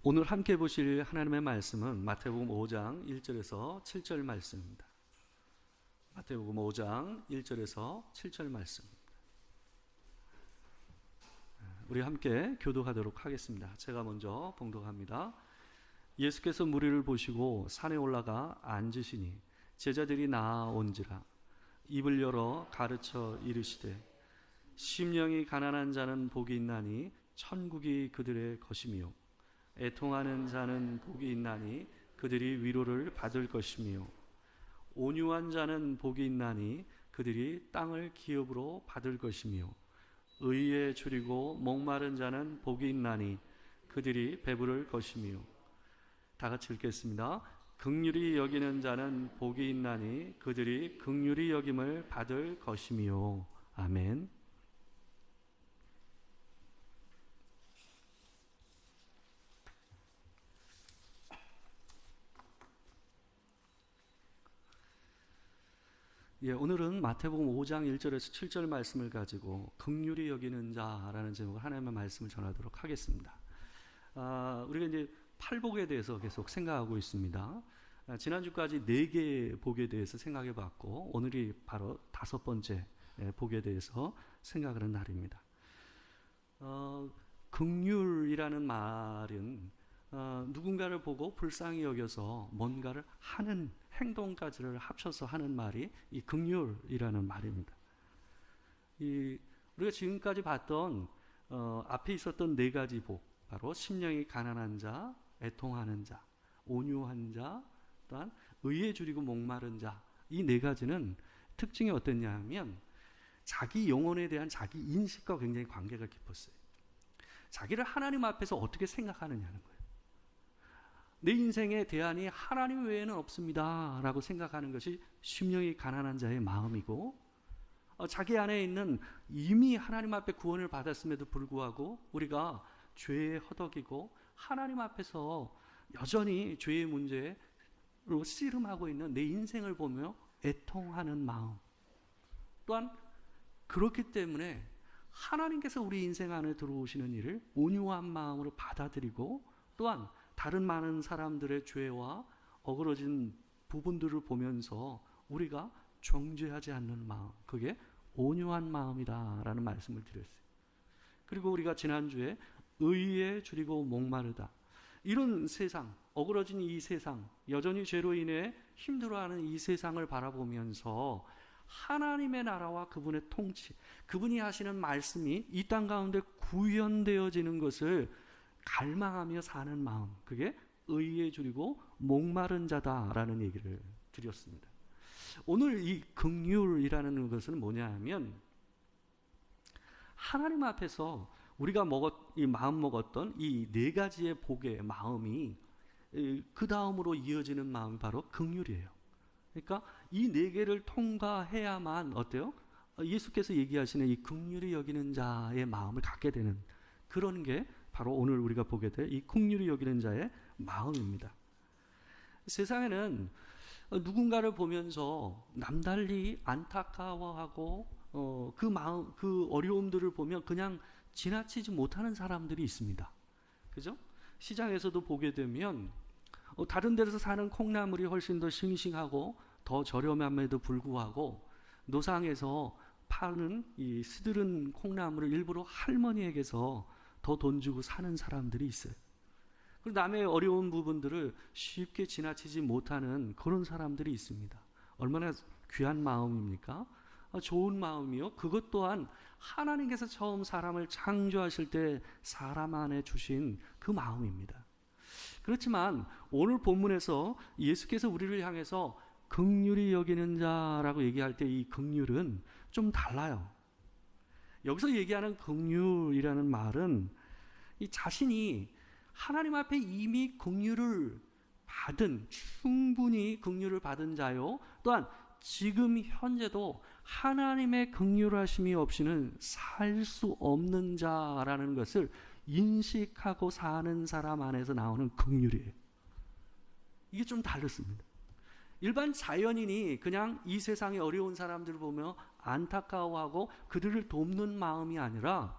오늘 함께 보실 하나님의 말씀은 마태복음 5장 1절에서 7절 말씀입니다. 마태복음 5장 1절에서 7절 말씀입니다. 우리 함께 교독하도록 하겠습니다. 제가 먼저 봉독합니다. 예수께서 무리를 보시고 산에 올라가 앉으시니 제자들이 나아온지라. 입을 열어 가르쳐 이르시되 심령이 가난한 자는 복이 있나니 천국이 그들의 것이며 애통하는 자는 복이 있나니 그들이 위로를 받을 것이며 온유한 자는 복이 있나니 그들이 땅을 기업으로 받을 것이며 의에 줄이고 목마른 자는 복이 있나니 그들이 배부를 것이며. 다 같이 읽겠습니다. 긍휼히 여기는 자는 복이 있나니 그들이 긍휼히 여김을 받을 것이며. 아멘. 오늘은 마태복음 5장 1절에서 7절 말씀을 가지고 긍휼히 여기는 자라는 제목으로 하나님의 말씀을 전하도록 하겠습니다. 우리가 이제 팔복에 대해서 계속 생각하고 있습니다. 지난주까지 4개의 복에 대해서 생각해 봤고 오늘이 바로 5번째 복에 대해서 생각하는 날입니다. 긍휼이라는 말은 누군가를 보고 불쌍히 여겨서 뭔가를 하는 행동까지를 합쳐서 하는 말이 이 긍휼이라는 말입니다. 우리가 지금까지 봤던 앞에 있었던 4가지 복, 바로 심령이 가난한 자, 애통하는 자, 온유한 자, 또한 의에 줄이고 목마른 자, 이 4가지는 특징이 어땠냐 하면 자기 영혼에 대한 자기 인식과 굉장히 관계가 깊었어요. 자기를 하나님 앞에서 어떻게 생각하느냐는 거예요. 내 인생의 대안이 하나님 외에는 없습니다 라고 생각하는 것이 심령이 가난한 자의 마음이고, 자기 안에 있는 이미 하나님 앞에 구원을 받았음에도 불구하고 우리가 죄에 허덕이고 하나님 앞에서 여전히 죄의 문제로 씨름하고 있는 내 인생을 보며 애통하는 마음, 또한 그렇기 때문에 하나님께서 우리 인생 안에 들어오시는 일을 온유한 마음으로 받아들이고, 또한 다른 많은 사람들의 죄와 어그러진 부분들을 보면서 우리가 정죄하지 않는 마음, 그게 온유한 마음이다라는 말씀을 드렸어요. 그리고 우리가 지난주에 의에 줄이고 목마르다, 이런 세상, 어그러진 이 세상, 여전히 죄로 인해 힘들어하는 이 세상을 바라보면서 하나님의 나라와 그분의 통치, 그분이 하시는 말씀이 이 땅 가운데 구현되어지는 것을 갈망하며 사는 마음, 그게 의에 줄이고 목마른 자다라는 얘기를 드렸습니다. 오늘 이 긍휼이라는 것은 뭐냐 하면 하나님 앞에서 우리가 마음 먹었던 이 4가지의 복의 마음이 그 다음으로 이어지는 마음이 바로 긍휼이에요. 그러니까 이 4개를 통과해야만 어때요? 예수께서 얘기하시는 이 긍휼히 여기는 자의 마음을 갖게 되는 그런 게 바로 오늘 우리가 보게 될 이 긍휼히 여기는 자의 마음입니다. 세상에는 누군가를 보면서 남달리 안타까워하고 그 마음, 그 어려움들을 보면 그냥 지나치지 못하는 사람들이 있습니다. 그죠? 시장에서도 보게 되면 다른 데서 사는 콩나물이 훨씬 더 싱싱하고 더 저렴함에도 불구하고 노상에서 파는 이 스드른 콩나물을 일부러 할머니에게서 더 돈 주고 사는 사람들이 있어요. 그리고 남의 어려운 부분들을 쉽게 지나치지 못하는 그런 사람들이 있습니다. 얼마나 귀한 마음입니까? 좋은 마음이요. 그것 또한 하나님께서 처음 사람을 창조하실 때 사람 안에 주신 그 마음입니다. 그렇지만 오늘 본문에서 예수께서 우리를 향해서 긍휼히 여기는 자라고 얘기할 때 이 긍휼은 좀 달라요. 여기서 얘기하는 긍휼이라는 말은 이 자신이 하나님 앞에 이미 긍휼을 받은, 충분히 긍휼을 받은 자요, 또한 지금 현재도 하나님의 긍휼하심이 없이는 살 수 없는 자라는 것을 인식하고 사는 사람 안에서 나오는 긍휼이에요. 이게 좀 다르습니다. 일반 자연인이 그냥 이 세상의 어려운 사람들을 보며 안타까워하고 그들을 돕는 마음이 아니라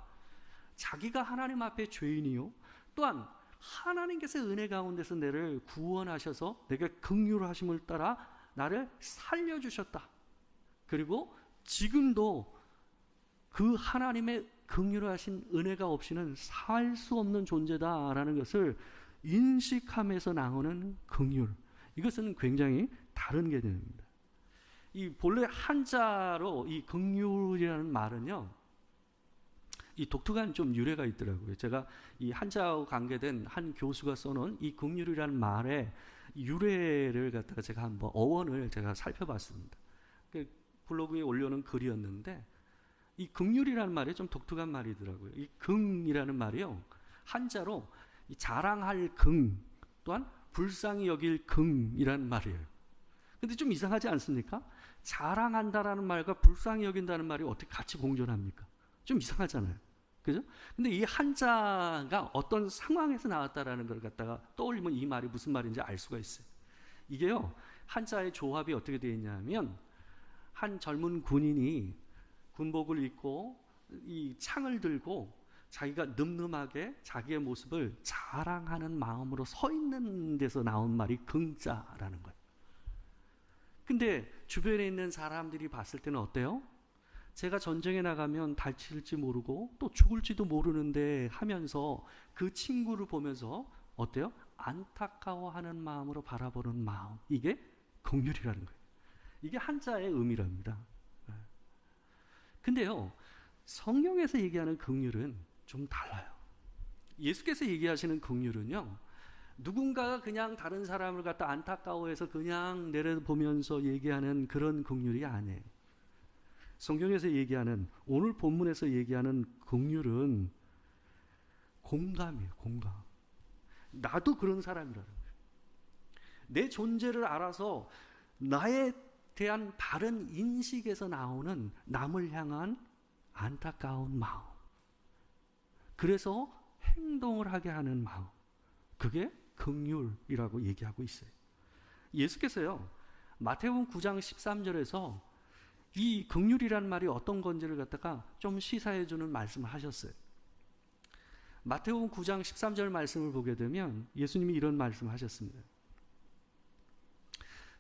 자기가 하나님 앞에 죄인이요, 또한 하나님께서 은혜 가운데서 나를 구원하셔서 내가 긍휼하심을 따라 나를 살려주셨다. 그리고 지금도 그 하나님의 긍휼하신 은혜가 없이는 살 수 없는 존재다라는 것을 인식하면서 나오는 긍휼. 이것은 굉장히 다른 개념입니다. 이 본래 한자로 이 긍휼이라는 말은요, 이 독특한 좀 유래가 있더라고요. 제가 이 한자와 관계된 한 교수가 써놓은 이 긍휼이라는 말의 유래를 갖다가 제가 한번 어원을 제가 살펴봤습니다. 그 블로그에 올려놓은 글이었는데, 이 긍휼이라는 말이 좀 독특한 말이더라고요. 이 긍이라는 말이요, 한자로 이 자랑할 긍, 또한 불쌍히 여길 긍이라는 말이에요. 근데 좀 이상하지 않습니까? 자랑한다라는 말과 불쌍히 여긴다는 말이 어떻게 같이 공존합니까? 좀 이상하잖아요. 그죠? 근데 이 한자가 어떤 상황에서 나왔다라는 걸 갖다가 떠올리면 이 말이 무슨 말인지 알 수가 있어요. 이게요, 한자의 조합이 어떻게 되어 있냐면, 한 젊은 군인이 군복을 입고 이 창을 들고 자기가 늠름하게 자기의 모습을 자랑하는 마음으로 서 있는 데서 나온 말이 긍자라는 거예요. 근데 주변에 있는 사람들이 봤을 때는 어때요? 제가 전쟁에 나가면 다칠지 모르고 또 죽을지도 모르는데 하면서 그 친구를 보면서 어때요? 안타까워하는 마음으로 바라보는 마음. 이게 긍휼이라는 거예요. 이게 한자의 의미랍니다. 근데요, 성경에서 얘기하는 긍휼은 좀 달라요. 예수께서 얘기하시는 긍휼은요, 누군가가 그냥 다른 사람을 갖다 안타까워해서 그냥 내려보면서 얘기하는 그런 긍휼이 아니에요. 성경에서 얘기하는, 오늘 본문에서 얘기하는 긍휼은 공감이에요. 공감. 나도 그런 사람이라는 거예요. 내 존재를 알아서 나에 대한 바른 인식에서 나오는 남을 향한 안타까운 마음, 그래서 행동을 하게 하는 마음, 그게 긍휼이라고 얘기하고 있어요. 예수께서요, 마태복음 9장 13절에서 이 긍휼이라는 말이 어떤 건지를 갖다가 좀 시사해 주는 말씀을 하셨어요. 마태복음 9장 13절 말씀을 보게 되면 예수님이 이런 말씀을 하셨습니다.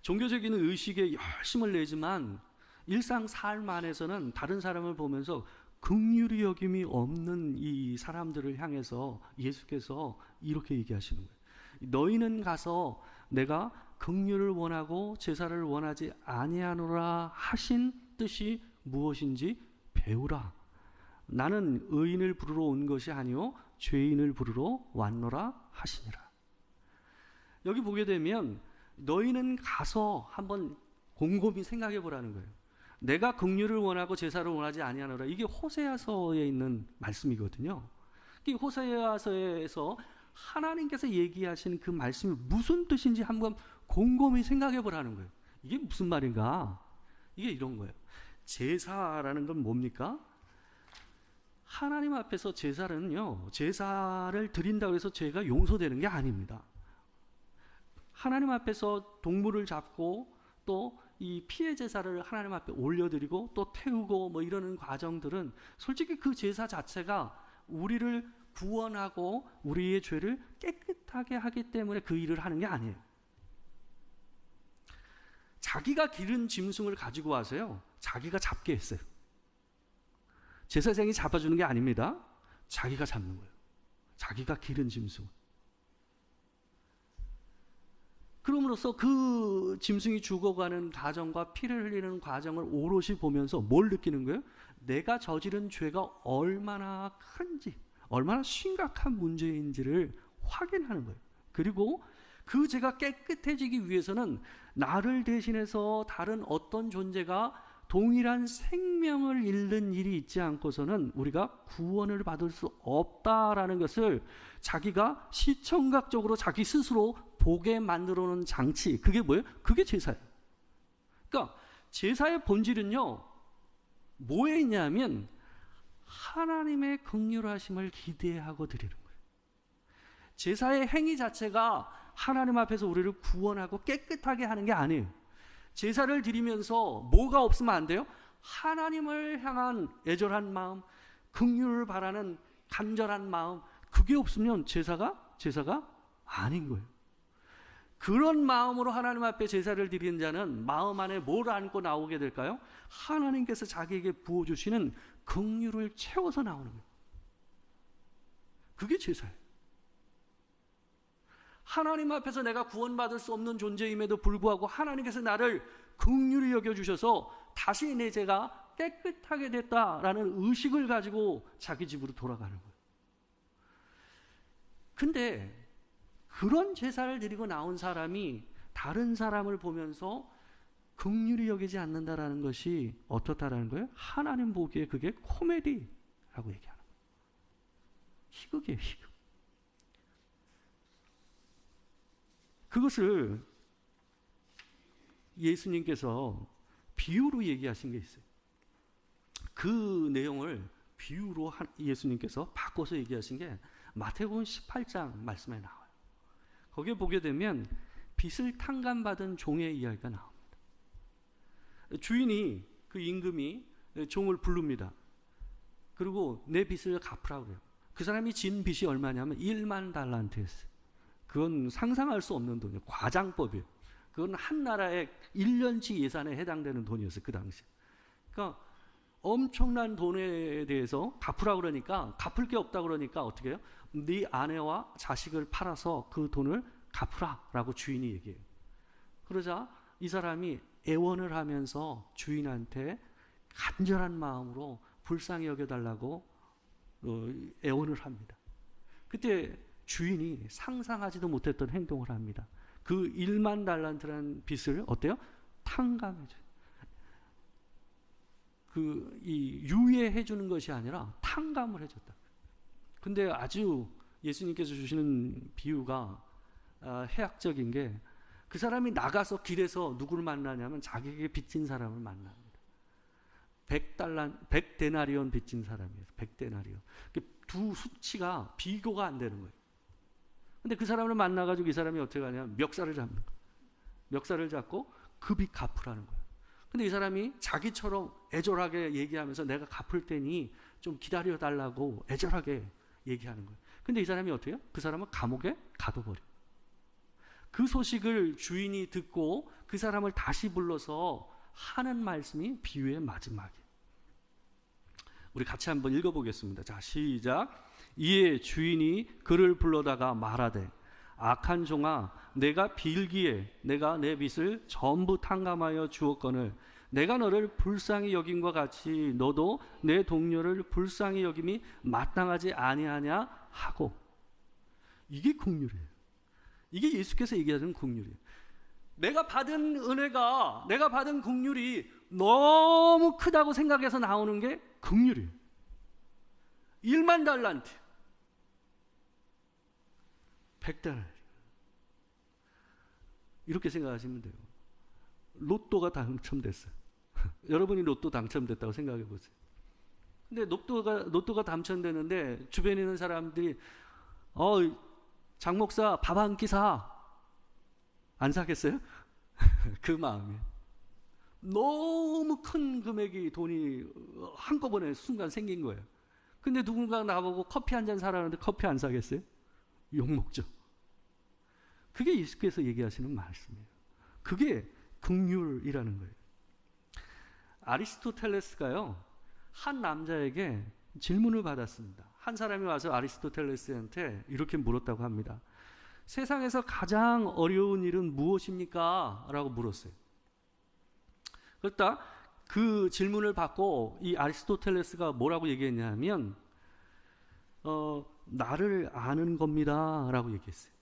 종교적인 의식에 열심을 내지만 일상 삶 안에서는 다른 사람을 보면서 긍휼히 여김이 없는 이 사람들을 향해서 예수께서 이렇게 얘기하시는 거예요. 너희는 가서 내가 긍휼을 원하고 제사를 원하지 아니하노라 하신 뜻이 무엇인지 배우라. 나는 의인을 부르러 온 것이 아니요 죄인을 부르러 왔노라 하시니라. 여기 보게 되면 너희는 가서 한번 곰곰이 생각해 보라는 거예요. 내가 긍휼을 원하고 제사를 원하지 아니하노라. 이게 호세아서에 있는 말씀이거든요. 이 호세아서에서 하나님께서 얘기하신 그 말씀이 무슨 뜻인지 한번 곰곰이 생각해 보라는 거예요. 이게 무슨 말인가? 이게 이런 거예요. 제사라는 건 뭡니까? 하나님 앞에서 제사는요, 제사를 드린다고 해서 죄가 용서되는 게 아닙니다. 하나님 앞에서 동물을 잡고 또 이 피해 제사를 하나님 앞에 올려드리고 또 태우고 뭐 이러는 과정들은 솔직히 그 제사 자체가 우리를 구원하고 우리의 죄를 깨끗하게 하기 때문에 그 일을 하는 게 아니에요. 자기가 기른 짐승을 가지고 와서요, 자기가 잡게 했어요. 제사장이 잡아주는 게 아닙니다. 자기가 잡는 거예요. 자기가 기른 짐승. 그럼으로써 그 짐승이 죽어가는 과정과 피를 흘리는 과정을 오롯이 보면서 뭘 느끼는 거예요? 내가 저지른 죄가 얼마나 큰지, 얼마나 심각한 문제인지를 확인하는 거예요. 그리고 그 죄가 깨끗해지기 위해서는 나를 대신해서 다른 어떤 존재가 동일한 생명을 잃는 일이 있지 않고서는 우리가 구원을 받을 수 없다라는 것을 자기가 시청각적으로 자기 스스로 보게 만들어 놓은 장치, 그게 뭐예요? 그게 제사예요. 그러니까 제사의 본질은요, 뭐에 있냐면 하나님의 긍휼하심을 기대하고 드리는 거예요. 제사의 행위 자체가 하나님 앞에서 우리를 구원하고 깨끗하게 하는 게 아니에요. 제사를 드리면서 뭐가 없으면 안 돼요? 하나님을 향한 애절한 마음, 긍휼을 바라는 간절한 마음, 그게 없으면 제사가 제사가 아닌 거예요. 그런 마음으로 하나님 앞에 제사를 드리는 자는 마음 안에 뭘 안고 나오게 될까요? 하나님께서 자기에게 부어주시는 긍휼을 채워서 나오는 거예요. 그게 제사예요. 하나님 앞에서 내가 구원받을 수 없는 존재임에도 불구하고 하나님께서 나를 긍휼히 여겨주셔서 다시 내 죄가 깨끗하게 됐다라는 의식을 가지고 자기 집으로 돌아가는 거예요. 근데 그런 제사를 드리고 나온 사람이 다른 사람을 보면서 긍휼히 여기지 않는다라는 것이 어떻다라는 거예요? 하나님 보기에 그게 코미디라고 얘기하는 거예요. 희극이에요, 희극. 그것을 예수님께서 비유로 얘기하신 게 있어요. 그 내용을 비유로 예수님께서 바꿔서 얘기하신 게 마태복음 18장 말씀에 나와요. 거기에 보게 되면 빚을 탕감받은 종의 이야기가 나옵니다. 주인이, 그 임금이 종을 부릅니다. 그리고 내 빚을 갚으라고 그래요. 그 사람이 진 빚이 얼마냐면 1만 달란트였어요. 그건 상상할 수 없는 돈이에요. 과장법이에요. 그건 한 나라의 1년치 예산에 해당되는 돈이었어요, 그 당시에. 그러니까 엄청난 돈에 대해서 갚으라고 그러니까, 갚을 게 없다고 그러니까 어떻게 해요? 네 아내와 자식을 팔아서 그 돈을 갚으라라고 주인이 얘기해요. 그러자 이 사람이 애원을 하면서 주인한테 간절한 마음으로 불쌍히 여겨달라고 애원을 합니다. 그때 주인이 상상하지도 못했던 행동을 합니다. 그 1만 달란트라는 빚을 어때요? 탕감해줘요. 이 유예해 주는 것이 아니라 탕감을 해줬다. 근데 아주 예수님께서 주시는 비유가 해학적인 게, 그 사람이 나가서 길에서 누구를 만나냐면 자기에게 빚진 사람을 만납니다. 100데나리온 빚진 사람이에요. 100데나리온. 두 수치가 비교가 안 되는 거예요. 근데 그 사람을 만나가지고 이 사람이 어떻게 하냐면 멱살을 잡는 거예요. 멱살을 잡고 그 빚 갚으라는 거예요. 근데 이 사람이 자기처럼 애절하게 얘기하면서 내가 갚을 테니 좀 기다려달라고 애절하게 얘기하는 거예요. 근데 이 사람이 어떻게 해요? 그 사람은 감옥에 가둬버려요. 그 소식을 주인이 듣고 그 사람을 다시 불러서 하는 말씀이 비유의 마지막이에요. 우리 같이 한번 읽어보겠습니다. 자, 시작. 이에 주인이 그를 불러다가 말하되, 악한 종아, 내가 빌기에 내가 내 빚을 전부 탕감하여 주었거늘 내가 너를 불쌍히 여김과 같이 너도 내 동료를 불쌍히 여김이 마땅하지 아니하냐 하고. 이게 긍휼이에요. 이게 예수께서 얘기하는 긍휼이에요. 내가 받은 은혜가, 내가 받은 긍휼이 너무 크다고 생각해서 나오는 게 긍휼이에요. 1만 달란트, 100달러. 이렇게 생각하시면 돼요. 로또가 당첨됐어요. 여러분이 로또 당첨됐다고 생각해 보세요. 근데 로또가 당첨되는데 주변에 있는 사람들이 장 목사 밥 한 끼 사. 안 사겠어요? 그 마음이에요. 너무 큰 금액이, 돈이 한꺼번에 순간 생긴 거예요. 근데 누군가 나보고 커피 한 잔 사라는데 커피 안 사겠어요? 욕먹죠. 그게 예수께서 얘기하시는 말씀이에요. 그게 긍휼이라는 거예요. 아리스토텔레스가요, 한 남자에게 질문을 받았습니다. 한 사람이 와서 아리스토텔레스한테 이렇게 물었다고 합니다. 세상에서 가장 어려운 일은 무엇입니까? 라고 물었어요. 그렇다 그 질문을 받고 이 아리스토텔레스가 뭐라고 얘기했냐면 나를 아는 겁니다 라고 얘기했어요.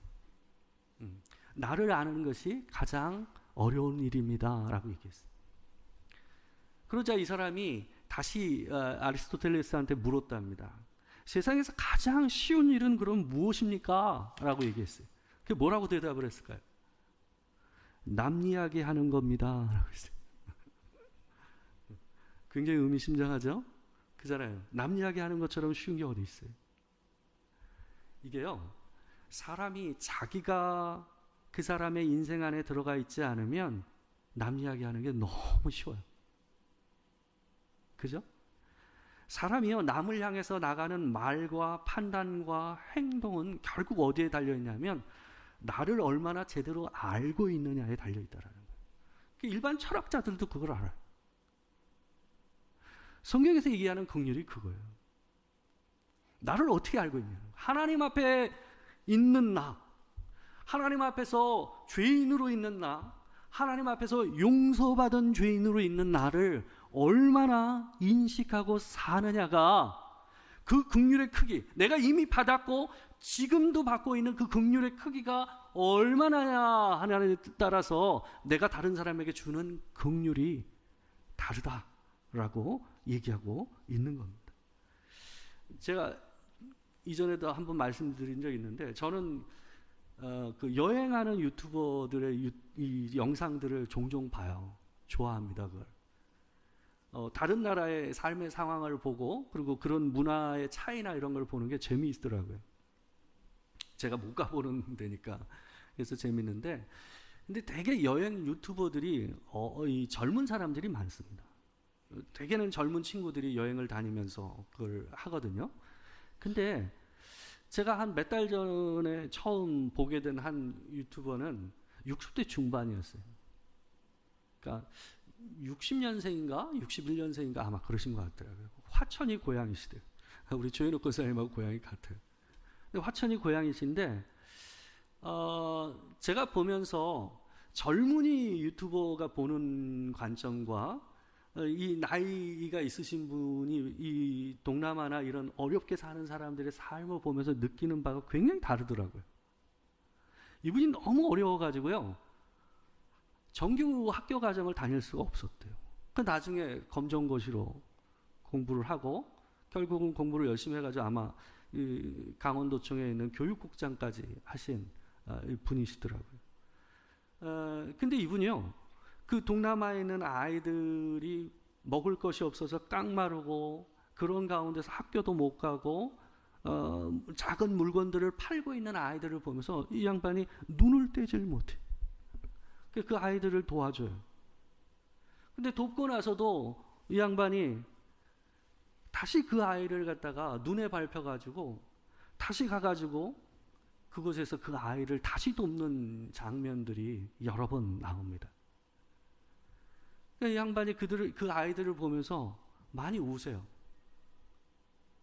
나를 아는 것이 가장 어려운 일입니다 라고 얘기했어요. 그러자 이 사람이 다시 아리스토텔레스한테 물었답니다. 세상에서 가장 쉬운 일은 그럼 무엇입니까? 라고 얘기했어요. 그게 뭐라고 대답을 했을까요? 남 이야기 하는 겁니다 라고 했어요. 굉장히 의미심장하죠? 그잖아요. 남 이야기 하는 것처럼 쉬운 게 어디 있어요? 이게요, 사람이 자기가 그 사람의 인생 안에 들어가 있지 않으면 남 이야기 하는 게 너무 쉬워요. 그죠? 사람이요, 남을 향해서 나가는 말과 판단과 행동은 결국 어디에 달려있냐면 나를 얼마나 제대로 알고 있느냐에 달려있다라는 거예요. 일반 철학자들도 그걸 알아요. 성경에서 얘기하는 긍휼이 그거예요. 나를 어떻게 알고 있냐. 하나님 앞에 있는 나, 하나님 앞에서 죄인으로 있는 나, 하나님 앞에서 용서받은 죄인으로 있는 나를 얼마나 인식하고 사느냐가 그 긍휼의 크기, 내가 이미 받았고 지금도 받고 있는 그 긍휼의 크기가 얼마나 하냐에 따라서 내가 다른 사람에게 주는 긍휼이 다르다라고 얘기하고 있는 겁니다. 제가 이전에도 한번 말씀드린 적이 있는데, 저는 그 여행하는 유튜버들의 이 영상들을 종종 봐요. 좋아합니다, 그걸. 다른 나라의 삶의 상황을 보고, 그리고 그런 문화의 차이나 이런 걸 보는 게 재미있더라고요. 제가 못 가보는 데니까. 그래서 재밌는데, 근데 되게 여행 유튜버들이 이 젊은 사람들이 많습니다. 대개는 젊은 친구들이 여행을 다니면서 그걸 하거든요. 근데 제가 한 몇 달 전에 처음 보게 된 한 유튜버는 60대 중반이었어요. 그러니까 60년생인가 61년생인가 아마 그러신 것 같더라고요. 화천이 고향이시대요. 우리 조현욱 권사님하고 고향이 같아요. 근데 화천이 고향이신데 제가 보면서 젊은이 유튜버가 보는 관점과 이 나이가 있으신 분이 이 동남아나 이런 어렵게 사는 사람들의 삶을 보면서 느끼는 바가 굉장히 다르더라고요. 이분이 너무 어려워가지고요, 정규 학교 과정을 다닐 수가 없었대요. 그 나중에 검정고시로 공부를 하고 결국은 공부를 열심히 해가지고 아마 이 강원도청에 있는 교육국장까지 하신 분이시더라고요. 근데 이분이요, 그 동남아에 있는 아이들이 먹을 것이 없어서 깡마르고 그런 가운데서 학교도 못 가고 작은 물건들을 팔고 있는 아이들을 보면서 이 양반이 눈을 떼질 못해. 그 아이들을 도와줘요. 근데 돕고 나서도 이 양반이 다시 그 아이를 갖다가 눈에 밟혀가지고 다시 가가지고 그곳에서 그 아이를 다시 돕는 장면들이 여러 번 나옵니다. 이 양반이 그 아이들을 보면서 많이 우세요.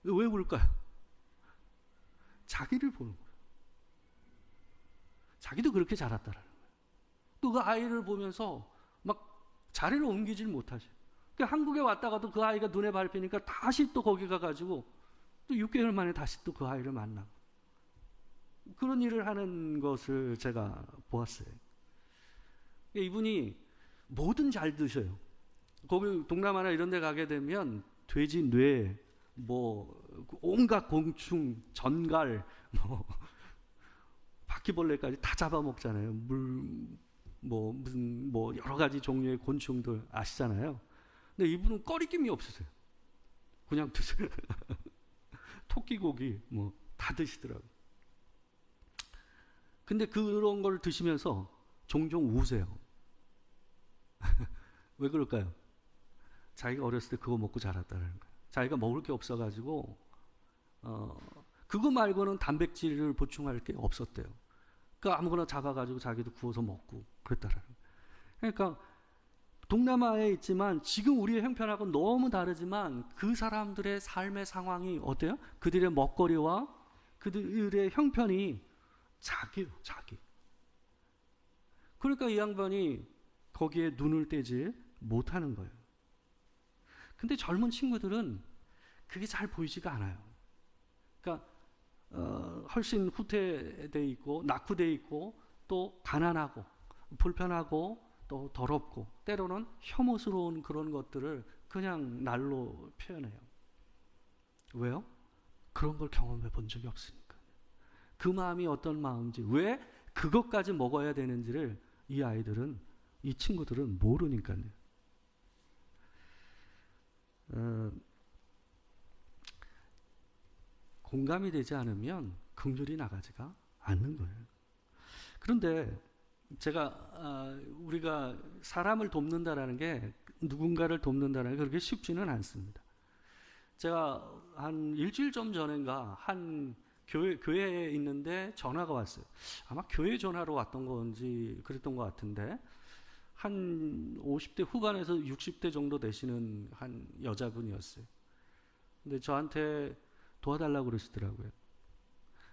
왜 울까요? 자기를 보는 거예요. 자기도 그렇게 자랐다라는 거예요. 또 그 아이를 보면서 막 자리를 옮기질 못하죠. 그러니까 한국에 왔다가도 그 아이가 눈에 밟히니까 다시 또 거기 가가지고 또 6개월 만에 다시 또 그 아이를 만나고 그런 일을 하는 것을 제가 보았어요. 이분이 뭐든 잘 드셔요. 거기 동남아나 이런 데 가게 되면 돼지 뇌, 뭐 온갖 곤충, 전갈, 뭐 바퀴벌레까지 다 잡아먹잖아요. 무슨 여러 가지 종류의 곤충들 아시잖아요. 근데 이분은 꺼리낌이 없으세요. 그냥 드세요. 토끼고기 뭐 다 드시더라고요. 근데 그런 걸 드시면서 종종 우세요. 왜 그럴까요? 자기가 어렸을 때 그거 먹고 자랐다는 거예요. 자기가 먹을 게 없어가지고 그거 말고는 단백질을 보충할 게 없었대요. 그러니까 아무거나 잡아가지고 자기도 구워서 먹고 그랬다라는 거예요. 그러니까 동남아에 있지만 지금 우리의 형편하고 너무 다르지만 그 사람들의 삶의 상황이 어때요? 그들의 먹거리와 그들의 형편이 자기예요, 자기. 그러니까 이 양반이 거기에 눈을 떼지 못하는 거예요. 근데 젊은 친구들은 그게 잘 보이지가 않아요. 그러니까 훨씬 후퇴되어 있고 낙후되어 있고 또 가난하고 불편하고 또 더럽고 때로는 혐오스러운 그런 것들을 그냥 날로 표현해요. 왜요? 그런 걸 경험해 본 적이 없으니까. 그 마음이 어떤 마음인지, 왜 그것까지 먹어야 되는지를 이 친구들은 모르니까요. 공감이 되지 않으면 긍휼이 나가지가 않는 거예요. 그런데 제가 우리가 사람을 돕는다라는 게, 누군가를 돕는다라는 게 그렇게 쉽지는 않습니다. 제가 한 일주일 좀 전인가 한 교회에 있는데 전화가 왔어요. 아마 교회 전화로 왔던 건지 그랬던 것 같은데 한 50대 후반에서 60대 정도 되시는 한 여자분이었어요. 근데 저한테 도와달라고 그러시더라고요.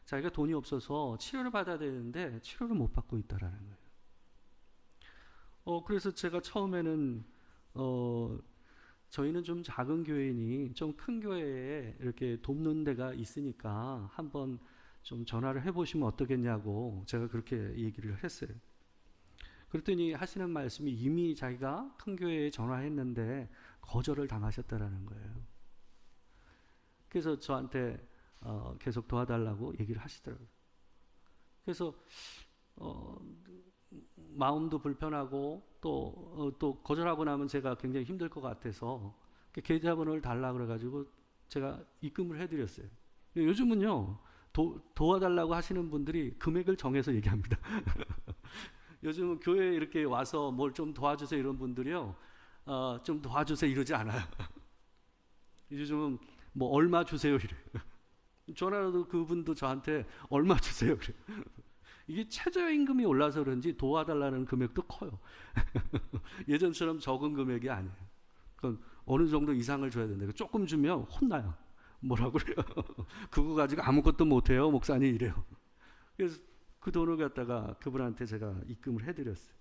자기가 돈이 없어서 치료를 받아야 되는데 치료를 못 받고 있다라는 거예요. 그래서 제가 처음에는 저희는 좀 작은 교회니 좀 큰 교회에 이렇게 돕는 데가 있으니까 한번 좀 전화를 해보시면 어떠겠냐고 제가 그렇게 얘기를 했어요. 그랬더니 하시는 말씀이 이미 자기가 큰 교회에 전화했는데 거절을 당하셨다라는 거예요. 그래서 저한테 계속 도와달라고 얘기를 하시더라고요. 그래서 마음도 불편하고 또 거절하고 나면 제가 굉장히 힘들 것 같아서 계좌번호를 달라 그래가지고 제가 입금을 해드렸어요. 요즘은요 도와달라고 하시는 분들이 금액을 정해서 얘기합니다. 요즘은 교회에 이렇게 와서 뭘 좀 도와주세요 이런 분들이요 좀 도와주세요 이러지 않아요. 요즘은 뭐 얼마 주세요 이래요. 전화로도 그분도 저한테 얼마 주세요 그래요. 이게 최저임금이 올라서 그런지 도와달라는 금액도 커요. 예전처럼 적은 금액이 아니에요. 그건 어느 정도 이상을 줘야 된다. 조금 주면 혼나요. 뭐라고 그래요? 그거 가지고 아무것도 못해요 목사님 이래요. 그래서 그 돈을 갖다가 그분한테 제가 입금을 해드렸어요.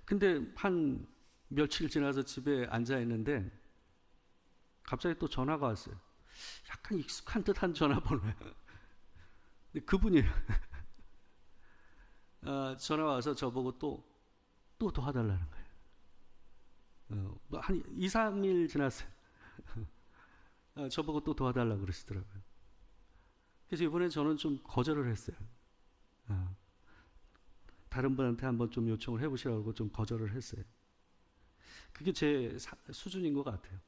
근데 한 며칠 지나서 집에 앉아 있는데 갑자기 또 전화가 왔어요. 약간 익숙한 듯한 전화번호예요. 근데 그분이 전화 와서 저보고 또 도와달라는 거예요. 한 2, 3일 지났어요. 저보고 또 도와달라고 그러시더라고요. 그래서 이번에 저는 좀 거절을 했어요. 다른 분한테 한번 좀 요청을 해보시라고 좀 거절을 했어요. 그게 제 수준인 것 같아요.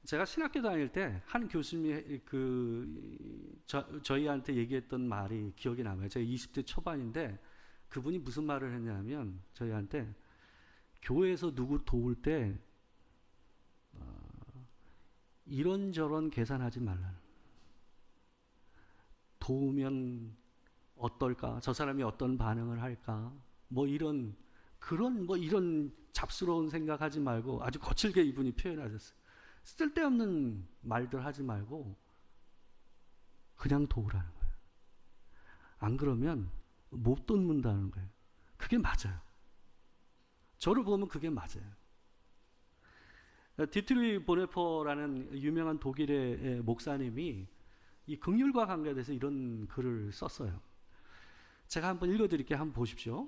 제가 신학교 다닐 때 한 교수님이 저희한테 얘기했던 말이 기억이 남아요. 제가 20대 초반인데 그분이 무슨 말을 했냐면 저희한테 교회에서 누구 도울 때 이런저런 계산하지 말라는. 도우면 어떨까? 저 사람이 어떤 반응을 할까? 뭐 이런 잡스러운 생각하지 말고 아주 거칠게 이분이 표현하셨어요. 쓸데없는 말들 하지 말고 그냥 도우라는 거예요. 안 그러면 못 돕는다는 거예요. 그게 맞아요. 저를 보면 그게 맞아요. 디트리 보네퍼라는 유명한 독일의 목사님이 이 긍휼과 관계에 대해서 이런 글을 썼어요. 제가 한번 읽어드릴게요. 한번 보십시오.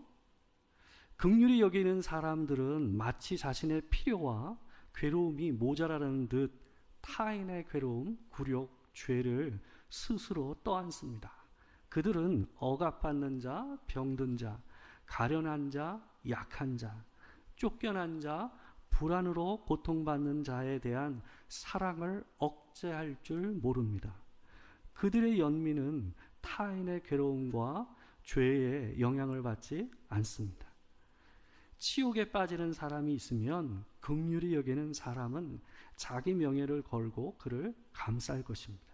긍휼히 여기는 사람들은 마치 자신의 필요와 괴로움이 모자라는 듯 타인의 괴로움, 굴욕, 죄를 스스로 떠안습니다. 그들은 억압받는 자, 병든 자, 가련한 자, 약한 자, 쫓겨난 자, 불안으로 고통받는 자에 대한 사랑을 억제할 줄 모릅니다. 그들의 연민은 타인의 괴로움과 죄에 영향을 받지 않습니다. 치욕에 빠지는 사람이 있으면 긍휼히 여기는 사람은 자기 명예를 걸고 그를 감쌀 것입니다.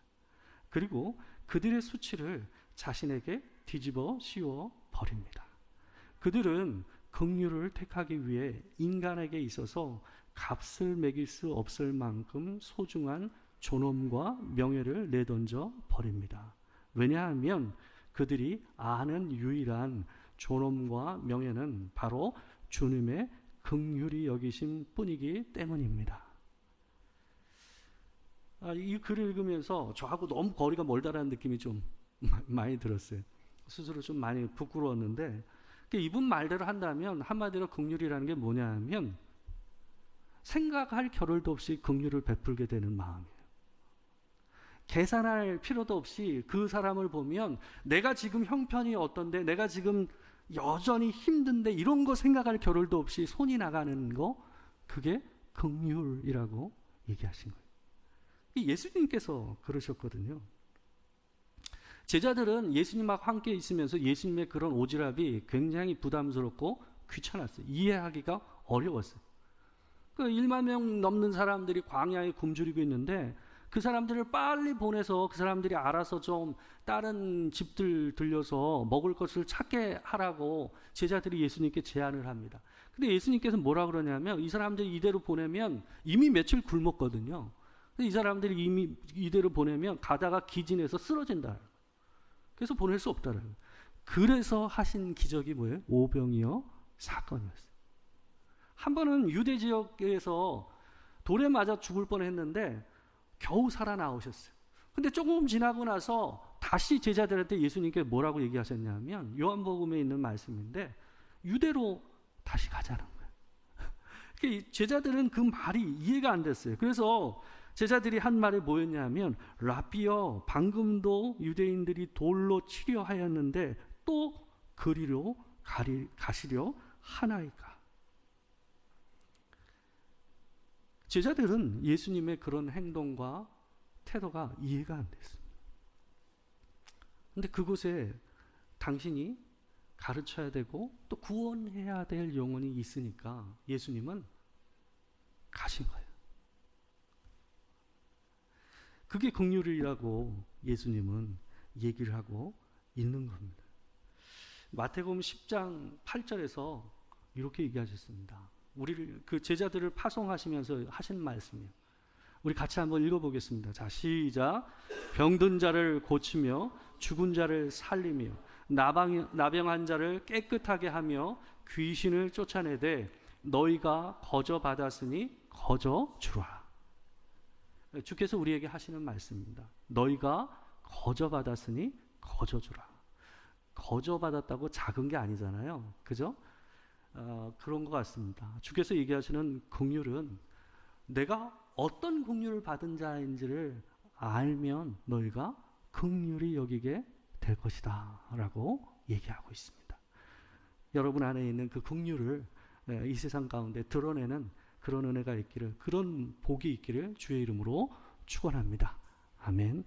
그리고 그들의 수치를 자신에게 뒤집어 씌워 버립니다. 그들은 긍휼을 택하기 위해 인간에게 있어서 값을 매길 수 없을 만큼 소중한 존엄과 명예를 내던져 버립니다. 왜냐하면 그들이 아는 유일한 존엄과 명예는 바로 주님의 긍휼히 여기심 뿐이기 때문입니다. 이 글을 읽으면서 저하고 너무 거리가 멀다라는 느낌이 좀 많이 들었어요. 스스로 좀 많이 부끄러웠는데 이분 말대로 한다면 한마디로 긍휼이라는 게 뭐냐면 생각할 겨를도 없이 긍휼을 베풀게 되는 마음이에요. 계산할 필요도 없이 그 사람을 보면 내가 지금 형편이 어떤데 내가 지금 여전히 힘든데 이런 거 생각할 겨를도 없이 손이 나가는 거 그게 긍휼이라고 얘기하신 거예요. 예수님께서 그러셨거든요. 제자들은 예수님하고 함께 있으면서 예수님의 그런 오지랖이 굉장히 부담스럽고 귀찮았어요. 이해하기가 어려웠어요. 그 1만 명 넘는 사람들이 광야에 굶주리고 있는데 그 사람들을 빨리 보내서 그 사람들이 알아서 좀 다른 집들 들려서 먹을 것을 찾게 하라고 제자들이 예수님께 제안을 합니다. 근데 예수님께서 뭐라 그러냐면 이 사람들이 이대로 보내면 이미 며칠 굶었거든요. 이 사람들이 이미 이대로 보내면 가다가 기진해서 쓰러진다. 그래서 보낼 수 없다는. 그래서 하신 기적이 뭐예요? 오병이어 사건이었어요. 한 번은 유대 지역에서 돌에 맞아 죽을 뻔했는데 겨우 살아나오셨어요. 근데 조금 지나고 나서 다시 제자들한테 예수님께 뭐라고 얘기하셨냐면 요한복음에 있는 말씀인데 유대로 다시 가자는 거예요. 제자들은 그 말이 이해가 안 됐어요. 그래서 제자들이 한 말이 뭐였냐면 라비여 방금도 유대인들이 돌로 치려 하였는데 또 그리로 가시려 하나이까. 제자들은 예수님의 그런 행동과 태도가 이해가 안 됐습니다. 그런데 그곳에 당신이 가르쳐야 되고 또 구원해야 될 영혼이 있으니까 예수님은 가신 거예요. 그게 긍휼이라고 예수님은 얘기를 하고 있는 겁니다. 마태복음 10장 8절에서 이렇게 얘기하셨습니다. 우리를 그 제자들을 파송하시면서 하신 말씀이에요. 우리 같이 한번 읽어보겠습니다. 자, 시작. 병든 자를 고치며 죽은 자를 살리며 나병한 자를 깨끗하게 하며 귀신을 쫓아내되 너희가 거저 받았으니 거저 주라. 주께서 우리에게 하시는 말씀입니다. 너희가 거저 받았으니 거저 주라. 거저 받았다고 작은 게 아니잖아요. 그죠? 그런 것 같습니다. 주께서 얘기하시는 긍휼은 내가 어떤 긍휼을 받은 자인지를 알면 너희가 긍휼히 여기게 될 것이다 라고 얘기하고 있습니다. 여러분 안에 있는 그 긍휼을 이 세상 가운데 드러내는 그런 은혜가 있기를, 그런 복이 있기를 주의 이름으로 축원합니다. 아멘.